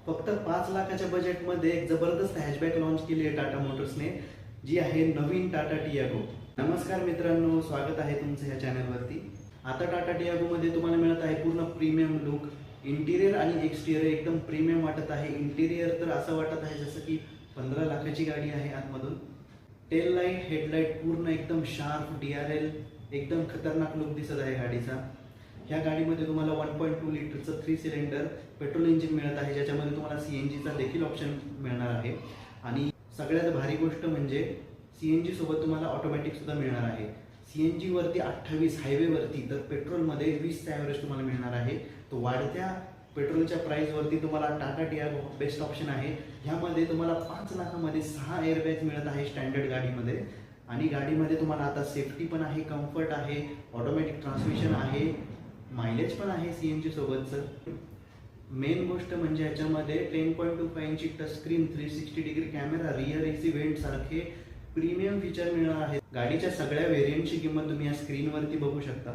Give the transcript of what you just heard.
फक्त 5 लाखाच्या बजेटमध्ये एक जबरदस्त हॅचबॅक लॉन्च केली आहे टाटा मोटर्सने, जी आहे नवीन टाटा टियागो। नमस्कार मित्रांनो, स्वागत आहे तुमचं या चॅनलवरती। आता टाटा टियागोमध्ये तुम्हाला मिळत आहे पूर्ण प्रीमियम लुक। इंटिरियर आणि एक्सटिरियर एकदम प्रीमियम वाटत आहे। इंटिरियर तर असं वाटत आहे जसं की 15 लाखाची गाडी आहे आतमधून। टेल लाईट, हेडलाईट पूर्ण एकदम शार्प, DRL एकदम खतरनाक लुक दिसत आहे गाडीचा। ह्या गाडीमध्ये तुम्हाला 1.2 लिटरचं 3 सिलेंडर पेट्रोल इंजिन मिळत आहे, ज्याच्यामध्ये तुम्हाला CNGचा देखील ऑप्शन मिळणार आहे। आणि सगळ्यात भारी गोष्ट म्हणजे CNG सोबत तुम्हाला ऑटोमॅटिक सुद्धा मिळणार आहे। CNG वरती 28 हायवेवरती, तर पेट्रोलमध्ये 20चा ॲव्हरेज तुम्हाला मिळणार आहे। तो वाढत्या पेट्रोलच्या प्राईसवरती तुम्हाला टाटा टियागो बेस्ट ऑप्शन आहे। ह्यामध्ये तुम्हाला 5 लाखामध्ये 6 एअरबॅग मिळत आहे स्टँडर्ड गाडीमध्ये। आणि गाडीमध्ये तुम्हाला आता सेफ्टी पण आहे, कम्फर्ट आहे, ऑटोमॅटिक ट्रान्समिशन आहे, मायलेज पण आहे CNG सोबतचं। मेन गोष्ट म्हणजे याच्यामध्ये 10.25 इंची touch screen, 360 degree camera, rear AC vent सारखे प्रीमियम फीचर मिळणार आहेत। गाडीच्या सगळ्या व्हेरियंटची किंमत तुम्ही या स्क्रीनवरती बघू शकता।